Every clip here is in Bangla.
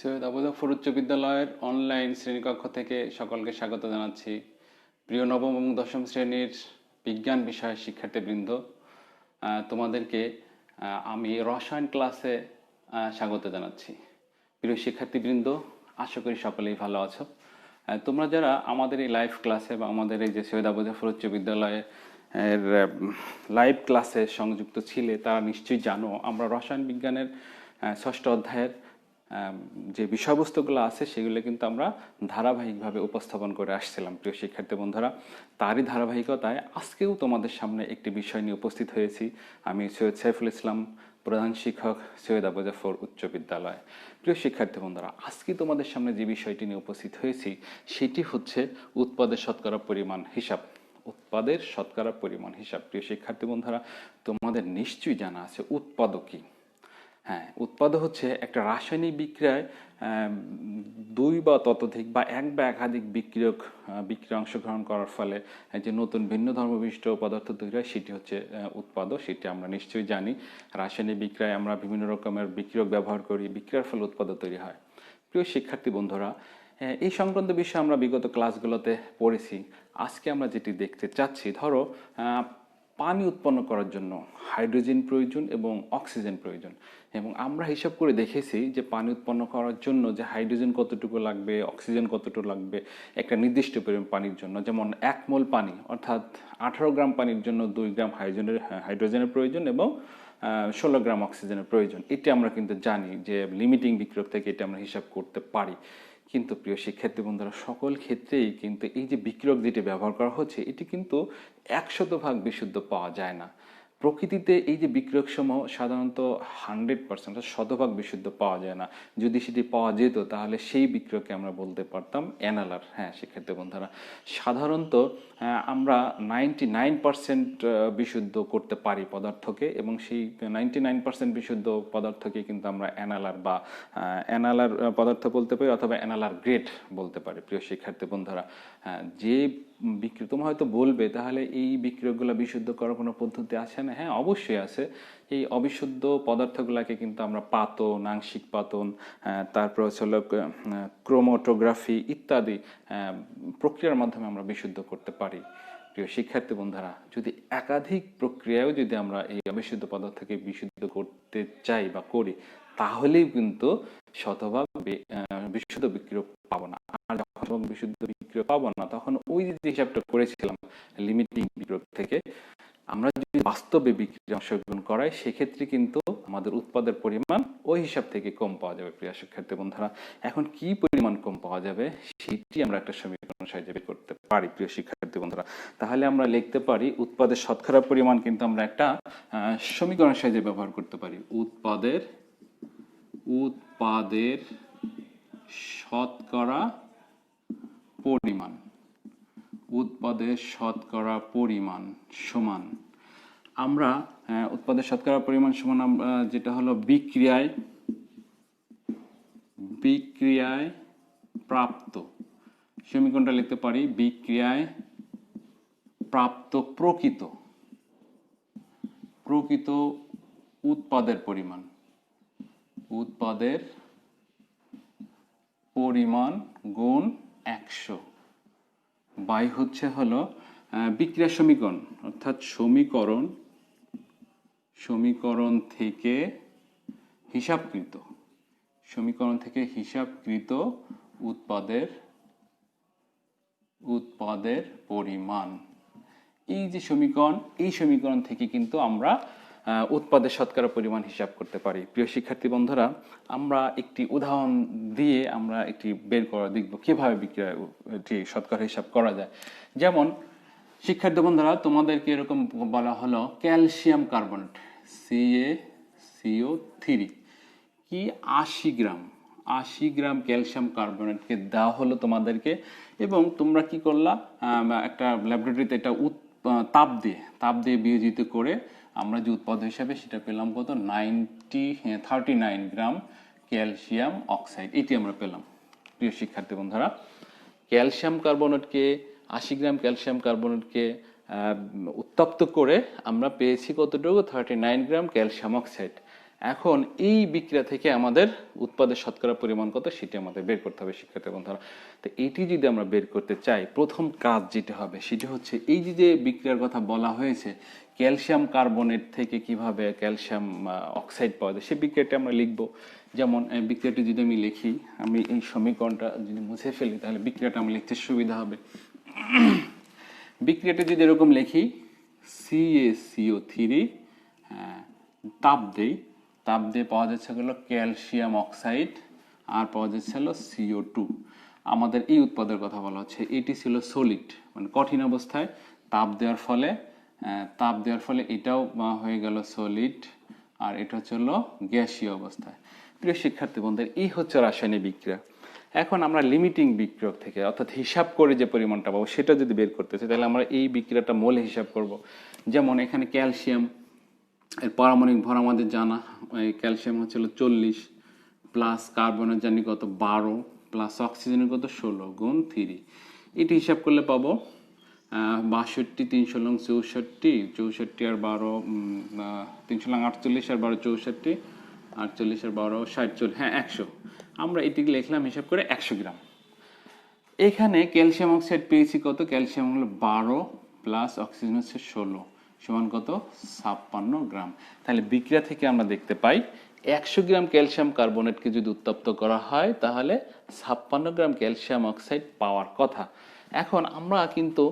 সৈয়দ আবু জাফর উচ্চ বিদ্যালয়ের অনলাইন শ্রেণীকক্ষ থেকে সকলকে স্বাগত জানাচ্ছি। প্রিয় নবম এবং দশম শ্রেণীর বিজ্ঞান বিষয়ের শিক্ষার্থীবৃন্দ, তোমাদেরকে আমি রসায়ন ক্লাসে স্বাগত জানাচ্ছি। প্রিয় শিক্ষার্থীবৃন্দ, আশা করি সকলেই ভালো আছো। তোমরা যারা আমাদের এই লাইভ ক্লাসে বা আমাদের এই যে সৈয়দ আবু জাফর উচ্চ বিদ্যালয়ের লাইভ ক্লাসে সংযুক্ত ছিলে, তারা নিশ্চয়ই জানো আমরা রসায়ন বিজ্ঞানের ষষ্ঠ অধ্যায়ের যে বিষয়বস্তুগুলো আছে সেগুলো কিন্তু আমরা ধারাবাহিকভাবে উপস্থাপন করে আসছিলাম। প্রিয় শিক্ষার্থী বন্ধুরা, তারই ধারাবাহিকতায় আজকেও তোমাদের সামনে একটি বিষয় নিয়ে উপস্থিত হয়েছি। আমি সৈয়দ সাইফুল ইসলাম, প্রধান শিক্ষক, সৈয়দ আবু জাফর উচ্চ বিদ্যালয়। প্রিয় শিক্ষার্থী বন্ধুরা, আজকে তোমাদের সামনে যে বিষয়টি নিয়ে উপস্থিত হয়েছি সেটি হচ্ছে উৎপাদের শতকরা পরিমাণ হিসাব। উৎপাদের শতকরা পরিমাণ হিসাব। প্রিয় শিক্ষার্থী বন্ধুরা, তোমাদের নিশ্চয়ই জানা আছে উৎপাদ কি। হ্যাঁ, উৎপাদ হচ্ছে একটা রাসায়নিক বিক্রিয়ায় দুই বা ততোধিক বা এক বা একাধিক বিক্রিয়া অংশগ্রহণ করার ফলে যে নতুন ভিন্ন ধর্মবিশিষ্ট পদার্থ তৈরি হয় সেটি হচ্ছে উৎপাদ। সেটি আমরা নিশ্চয়ই জানি। রাসায়নিক বিক্রিয়ায় আমরা বিভিন্ন রকমের বিক্রিয়ক ব্যবহার করি, বিক্রিয়ার ফলে উৎপাদ তৈরি হয়। প্রিয় শিক্ষার্থী বন্ধুরা, এই সংক্রান্ত বিষয়ে আমরা বিগত ক্লাসগুলোতে পড়েছি। আজকে আমরা যেটি দেখতে চাচ্ছি, ধরো পানি উৎপন্ন করার জন্য হাইড্রোজেন প্রয়োজন এবং অক্সিজেন প্রয়োজন, এবং আমরা হিসাব করে দেখেছি যে পানি উৎপন্ন করার জন্য যে হাইড্রোজেন কতটুকু লাগবে, অক্সিজেন কতটুকু লাগবে একটা নির্দিষ্ট পরিমাণ পানির জন্য। যেমন 1 মোল পানি অর্থাৎ 18 গ্রাম পানির জন্য 2 গ্রাম হাইড্রোজেনের প্রয়োজন এবং 16 গ্রাম অক্সিজেনের প্রয়োজন। এটি আমরা কিন্তু জানি যে লিমিটিং বিক্রিয়ক থেকে এটা আমরা হিসাব করতে পারি। কিন্তু প্রিয় শিক্ষার্থী বন্ধুরা, সকল ক্ষেত্রেই কিন্তু এই যে বিক্রিয়ক যেটি ব্যবহার করা হচ্ছে এটি কিন্তু 100% বিশুদ্ধ পাওয়া যায় না। প্রকৃতিতে এই যে বিক্রিয়ক সমূহ সাধারণত 100% শতভাগ বিশুদ্ধ পাওয়া যায় না। যদি সেটি পাওয়া যেত তাহলে সেই বিক্রিয়ককে আমরা বলতে পারতাম অ্যানালার। হ্যাঁ শিক্ষার্থী বন্ধুরা, সাধারণত আমরা 99% বিশুদ্ধ করতে পারি পদার্থকে, এবং সেই 99% বিশুদ্ধ পদার্থকে কিন্তু আমরা অ্যানালার বা অ্যানালার পদার্থ বলতে পারি অথবা অ্যানালার গ্রেড বলতে পারি। প্রিয় শিক্ষার্থী বন্ধুরা, যে বিক্রিয়ক, তোমরা হয়তো বলবে তাহলে এই বিক্রিয়কগুলো বিশুদ্ধ করার কোনো পদ্ধতি আছে না? হ্যাঁ, অবশ্যই আছে। এই অবিশুদ্ধ পদার্থগুলোকে কিন্তু আমরা পাতন, আংশিক পাতন, তারপর হচ্ছে ক্রোমাটোগ্রাফি ইত্যাদি প্রক্রিয়ার মাধ্যমে আমরা বিশুদ্ধ করতে পারি। প্রিয় শিক্ষার্থী বন্ধুরা, যদি একাধিক প্রক্রিয়ায়ও যদি আমরা এই অবিশুদ্ধ পদার্থকে বিশুদ্ধ করতে চাই বা করি, তাহলেই কিন্তু শতভাগ বিশুদ্ধ বিক্রিয়ক পাবো না। আর যখন বিশুদ্ধ বিক্রিয়ক পাবো না, তখন ওই যে হিসাবটা করেছিলাম লিমিটিং বিক্রিয়ক থেকে, আমরা যদি বাস্তবে বিক্রিয়া অংশগ্রহণ করাই সেক্ষেত্রে কিন্তু আমাদের উৎপাদের পরিমাণ ওই হিসাব থেকে কম পাওয়া যাবে। প্রিয় শিক্ষার্থী বন্ধুরা, এখন কি পরিমাণ কম পাওয়া যাবে সেটি আমরা একটা সমীকরণ সাহায্যে বের করতে পারি। প্রিয় শিক্ষার্থী বন্ধুরা, তাহলে আমরা লিখতে পারি উৎপাদের শতকরা পরিমাণ কিন্তু আমরা একটা সমীকরণ সাহায্যে ব্যবহার করতে পারি। উৎপাদের শতকরা পরিমাণ, উৎপাদের শতকরা পরিমাণ সমান, আমরা উৎপাদের শতকরা পরিমাণ সমান আমরা যেটা হলো বিক্রিয়ায় প্রাপ্ত, সমীকরণটা লিখতে পারি বিক্রিয়ায় প্রাপ্ত প্রকৃত উৎপাদের পরিমাণ গুণ 100 বাই হচ্ছে হলো বিক্রিয়া সমীকরণ, অর্থাৎ সমীকরণ থেকে হিসাবকৃত উৎপাদের পরিমাণ। এই যে সমীকরণ, এই সমীকরণ থেকে কিন্তু আমরা উৎপাদের শতকরা পরিমাণ হিসাব করতে পারি। প্রিয় শিক্ষার্থী বন্ধুরা, আমরা একটি উদাহরণ দিয়ে আমরা একটি বের করে দেখব কিভাবে বিক্রিয়ার শতকরা হিসাব করা যায়। যেমন শিক্ষার্থী বন্ধুরা, তোমাদেরকে এরকম বলা হলো ক্যালসিয়াম কার্বনেট CaCO3 কি 80 গ্রাম ক্যালসিয়াম কার্বনেটকে দেওয়া হলো তোমাদেরকে, এবং তোমরা কি করলা, একটা ল্যাবরেটরিতে এটা তাপ দিয়ে বিয়োজিত করে আমরা যে উৎপাদ হিসাবে সেটা পেলাম কত, 39 গ্রাম ক্যালসিয়াম অক্সাইড, এটি আমরা পেলাম। প্রিয় শিক্ষার্থী বন্ধুরা, 80 গ্রাম ক্যালসিয়াম কার্বনেটকে উত্তপ্ত করে আমরা পেয়েছি কতটুকু, 39 গ্রাম ক্যালসিয়াম অক্সাইড। এখন এই বিক্রিয়া থেকে আমাদের উৎপাদের শতকরা পরিমাণ কত সেটি আমাদের বের করতে হবে শিক্ষার্থী বন্ধুরা। তো এটি যদি আমরা বের করতে চাই, প্রথম কাজ যেটা হবে সেটি হচ্ছে এই যে বিক্রিয়ার কথা বলা হয়েছে, ক্যালসিয়াম কার্বনেট থেকে কিভাবে ক্যালসিয়াম অক্সাইড পাওয়া যায় সেই বিক্রিয়াটি আমরা লিখব। যেমন বিক্রিয়াটি যদি আমি লিখি, আমি এই সমীকরণটা যদি মুছে ফেলি তাহলে বিক্রিয়াটা আমার লিখতে সুবিধা হবে। বিক্রিয়াটি যদি এরকম লিখি, CaCO3 তাপ দিয়ে পাওয়া যাচ্ছে হলো ক্যালসিয়াম অক্সাইড, আর পাওয়া যাচ্ছে হলো CO2। আমাদের এই উৎপাদের কথা বলা হচ্ছে, এটি ছিল সলিড, মানে কঠিন অবস্থায় তাপ দেওয়ার ফলে এটাও হয়ে গেল সলিড, আর এটা হচ্ছে হলো গ্যাসীয় অবস্থায়। প্রিয় শিক্ষার্থী বন্ধুদের, এই হচ্ছে রাসায়নিক বিক্রিয়া। এখন আমরা লিমিটিং বিক্রিয়ক থেকে, অর্থাৎ হিসাব করে যে পরিমাণটা পাবো সেটা যদি বের করতে চাই, তাহলে আমরা এই বিক্রিয়াটা মোলে হিসাব করব। যেমন এখানে ক্যালসিয়াম এর পারমাণবিক ভর আমাদের জানা, ক্যালসিয়াম হচ্ছে 40, প্লাস কার্বনের জানি কত 12, প্লাস অক্সিজেনের কত 16 গুণ 3। এটি হিসাব করলে পাবো 62, 3 লং 64, 64 আর 12 3 লং 48 আর 12 64, 48 আর 12 60, হ্যাঁ 100। আমরা এটিকে লিখলাম হিসাব করে 100 গ্রাম। এখানে ক্যালসিয়াম অক্সাইড পেয়েছি কত, ক্যালসিয়াম হলো 12 প্লাস অক্সিজেন হচ্ছে 16 সমান কত 56 গ্রাম। তাহলে বিক্রিয়া থেকে আমরা দেখতে পাই 100 গ্রাম ক্যালসিয়াম কার্বনেটকে যদি উত্তপ্ত করা হয় তাহলে 56 গ্রাম ক্যালসিয়াম অক্সাইড পাওয়ার কথা। এখন আমরা কিন্তু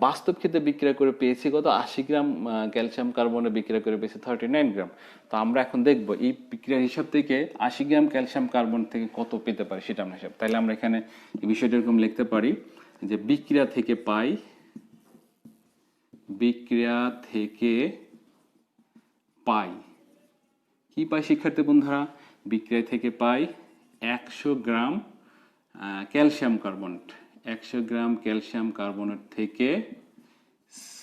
বাস্তব ক্ষেত্রে বিক্রিয়া করে পেয়েছি কত 80 গ্রাম ক্যালসিয়াম কার্বনেট বিক্রিয়া করে পেয়েছি 39 গ্রাম। তো আমরা এখন দেখব এই বিক্রিয়ার হিসাব থেকে 80 গ্রাম ক্যালসিয়াম কার্বন থেকে কত পেতে পারি সেটা আমরা হিসাব। তাহলে আমরা এখানে এই বিষয়টা এরকম লিখতে পারি যে বিক্রিয়া থেকে পাই কি পাই শিক্ষার্থী বন্ধুরা, বিক্রিয়া থেকে পাই 100 গ্রাম ক্যালসিয়াম কার্বনেট, 100 গ্রাম ক্যালসিয়াম কার্বনেট থেকে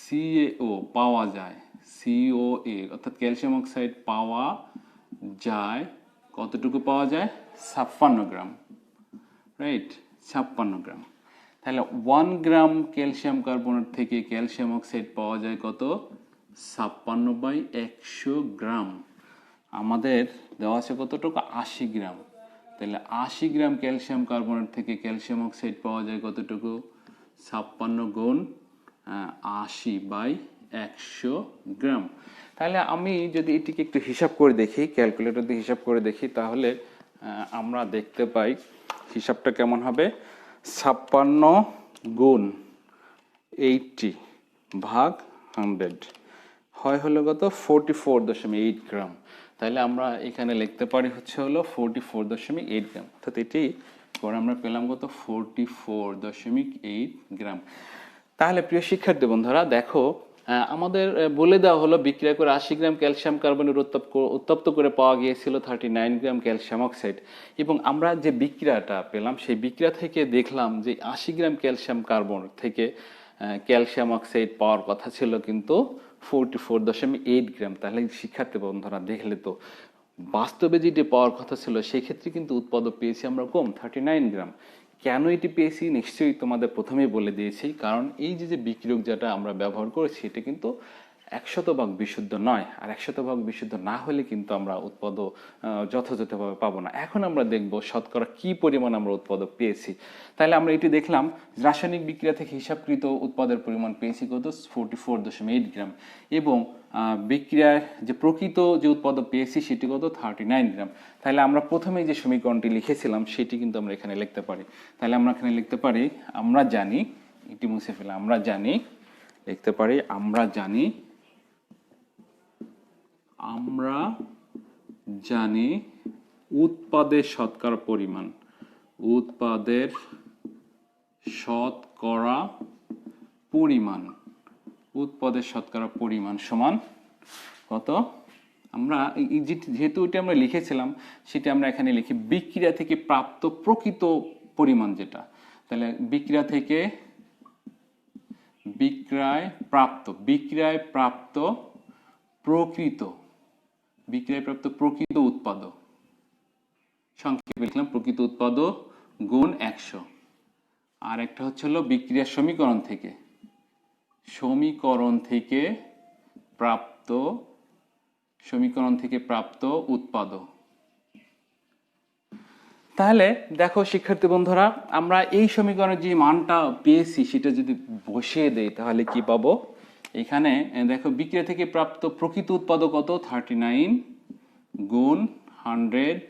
CaO পাওয়া যায়, CoA অর্থাৎ ক্যালসিয়াম অক্সাইড পাওয়া যায়, কতটুকু পাওয়া যায় 56 গ্রাম, রাইট 56 গ্রাম। তাহলে 1 গ্রাম ক্যালসিয়াম কার্বনেট থেকে ক্যালসিয়াম অক্সাইড পাওয়া যায় কত 56/100 গ্রাম। আমাদের দেওয়া আছে কতটুকু 80 গ্রাম। তাহলে 80 গ্রাম ক্যালসিয়াম কার্বনেট থেকে ক্যালসিয়াম অক্সাইড পাওয়া যায় কতটুকু 56 গুণ 80/100 গ্রাম। তাহলে আমি যদি এটিকে একটু হিসাব করে দেখি, ক্যালকুলেটর দিয়ে হিসাব করে দেখি, তাহলে আমরা দেখতে পাই হিসাবটা কেমন হবে। 56 গুণ 80 ভাগ 100 হয় হলো কত 44.8 গ্রাম। তাহলে আমরা এখানে লিখতে পারি হচ্ছে হলো 44.8 গ্রাম, অর্থাৎ এটি করে আমরা পেলাম কত 44.8 গ্রাম। তাহলে প্রিয় শিক্ষার্থী বন্ধুরা দেখো, আমাদের বলে দেওয়া হলো বিক্রিয়া করে 80 গ্রাম ক্যালসিয়াম কার্বনের উত্তপ্ত করে পাওয়া গিয়েছিল 39 গ্রাম ক্যালসিয়াম অক্সাইড, এবং আমরা যে বিক্রিয়াটা পেলাম সেই বিক্রিয়া থেকে দেখলাম যে 80 গ্রাম ক্যালসিয়াম কার্বন থেকে ক্যালসিয়াম অক্সাইড পাওয়ার কথা ছিল কিন্তু 44.8 গ্রাম। তাহলে শিক্ষার্থী বন্ধুরা দেখলে তো বাস্তবে যেটি পাওয়ার কথা ছিল সেক্ষেত্রে কিন্তু উৎপাদক পেয়েছি আমরা কম 39 গ্রাম। কেন এটি পেয়েছি নিশ্চয়ই তোমাদের প্রথমেই বলে দিয়েছি, কারণ এই যে বিক্রিয়ক যেটা আমরা ব্যবহার করেছি এটা কিন্তু 100% বিশুদ্ধ নয়, আর 100% বিশুদ্ধ না হলে কিন্তু আমরা উৎপাদক যথাযথভাবে পাবো না। এখন আমরা দেখব শতকরা কি পরিমাণ আমরা উৎপাদক পেয়েছি। তাহলে আমরা এটি দেখলাম রাসায়নিক বিক্রিয়া থেকে হিসাবকৃত উৎপাদের পরিমাণ পেয়েছি কত 44.8 গ্রাম, এবং বিক্রিয়ায় যে প্রকৃত যে উৎপাদক পেয়েছি সেটি কত 39 গ্রাম। তাহলে আমরা প্রথমে যে সমীকরণটি লিখেছিলাম সেটি কিন্তু আমরা এখানে লিখতে পারি। তাহলে আমরা এখানে লিখতে পারি আমরা জানি, এটি মুছে ফেলে আমরা জানি, লিখতে পারি আমরা জানি উৎপাদের শতকরা পরিমাণ সমান কত, আমরা যেহেতু এটা আমরা লিখেছিলাম সেটা আমরা এখানে লিখি বিক্রিয়া থেকে প্রাপ্ত প্রকৃত পরিমাণ যেটা। তাহলে বিক্রিয়ায় প্রাপ্ত প্রকৃত উৎপাদক, সংক্ষেপে লিখলাম প্রকৃত উৎপাদক গুণ 100। আর একটা হচ্ছে হলো বিক্রিয়ার সমীকরণ থেকে প্রাপ্ত সমীকরণ থেকে প্রাপ্ত উৎপাদ। তাহলে দেখো শিক্ষার্থী বন্ধুরা, আমরা এই সমীকরণের যে মানটা পেয়েছি সেটা যদি বসিয়ে দেই তাহলে কি পাবো? এখানে দেখো বিক্রিয়া থেকে প্রাপ্ত প্রকৃত উৎপাদ কত? 39 গুণ 100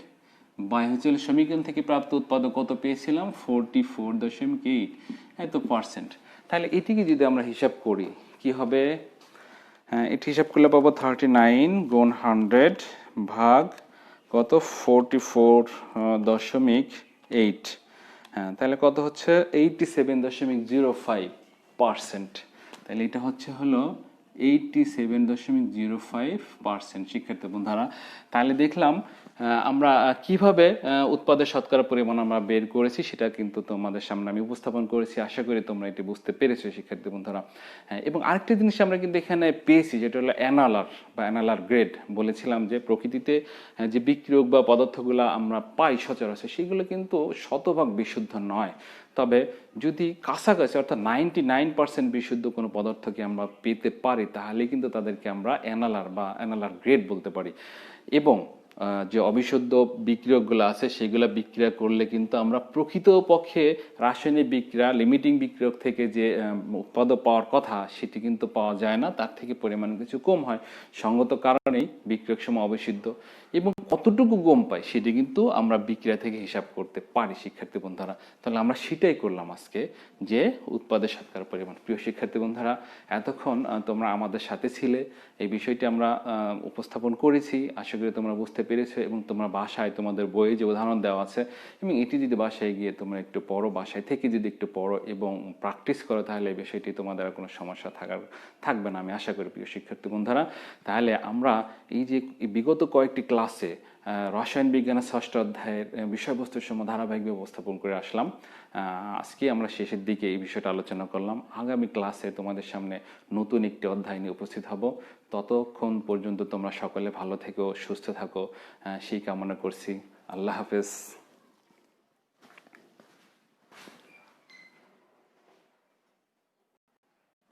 বাই হচ্ছে সমীকরণ থেকে প্রাপ্ত উৎপাদ কত পেয়েছিলাম? 44.8 এত পার্সেন্ট। তাহলে এটিকে যদি আমরা হিসাব করি কি হবে? হ্যাঁ, এটি হিসাব করলে পাবো 39 গুণ 100 ভাগ কত? 44.8। হ্যাঁ, তাহলে কত হচ্ছে? 87.05%। তাহলে এটা হলো 87.05% শিক্ষার্থী বন্ধুরা। তাহলে দেখলাম আমরা কিভাবে উৎপাদের শতকরা পরিমাণ আমরা বের করেছি সেটা কিন্তু তোমাদের সামনে আমি উপস্থাপন করেছি। আশা করি তোমরা এটি বুঝতে পেরেছো শিক্ষার্থী বন্ধুরা। এবং আরেকটা জিনিস আমরা কিন্তু এখানে পেয়েছি যেটা হলো অ্যানালার বা অ্যানালার গ্রেড। বলেছিলাম যে প্রকৃতিতে যে বিক্রিয়ক বা পদার্থগুলো আমরা পাই সচরাচর সেগুলো কিন্তু শতভাগ বিশুদ্ধ নয়। তবে যদি কাছাকাছি অর্থাৎ 99% বিশুদ্ধ কোনো পদার্থকে আমরা পেতে পারি তাহলে কিন্তু তাদেরকে আমরা অ্যানালার বা অ্যানালার গ্রেড বলতে পারি। এবং যে অবিশুদ্ধ বিক্রিয়কগুলো আছে সেগুলো বিক্রিয়া করলে কিন্তু আমরা প্রকৃতপক্ষে রাসায়নিক বিক্রিয়া লিমিটিং বিক্রিয়ক থেকে যে উৎপাদ পাওয়ার কথা সেটি কিন্তু পাওয়া যায় না, তার থেকে পরিমাণ কিছু কম হয়। সঙ্গত কারণেই বিক্রিয়ক সময় অবিশুদ্ধ এবং কতটুকু কম পাই সেটি কিন্তু আমরা বিক্রিয়া থেকে হিসাব করতে পারি শিক্ষার্থী বন্ধুরা। তাহলে আমরা সেটাই করলাম আজকে, যে উৎপাদের শতকরা পরিমাণ। প্রিয় শিক্ষার্থী বন্ধুরা, এতক্ষণ তোমরা আমাদের সাথে ছিলে, এই বিষয়টি আমরা উপস্থাপন করেছি। আশা করি তোমরা বুঝতে পেরেছো এবং তোমরা বাসায় তোমাদের বইয়ে যে উদাহরণ দেওয়া আছে এবং এটি যদি বাসায় গিয়ে তোমরা একটু পড়ো, বাসায় থেকে যদি একটু পড়ো এবং প্র্যাকটিস করো তাহলে এই বিষয়টি তোমাদের আর কোনো সমস্যা থাকবে না আমি আশা করি প্রিয় শিক্ষার্থী বন্ধুরা। তাহলে আমরা এই যে বিগত কয়েকটি ক্লাসে রসায়ন বিজ্ঞানের 6ষ্ঠ অধ্যায়ের বিষয়বস্তুর সময় ধারাবাহিকভাবে উপস্থাপন করে আসলাম। আজকে আমরা শেষের দিকে এই বিষয়টা আলোচনা করলাম। আগামী ক্লাসে তোমাদের সামনে নতুন একটি অধ্যায় নিয়ে উপস্থিত হব। ততক্ষণ পর্যন্ত তোমরা সকলে ভালো থেকো, সুস্থ থাকো, সেই কামনা করছি। আল্লাহ হাফেজ।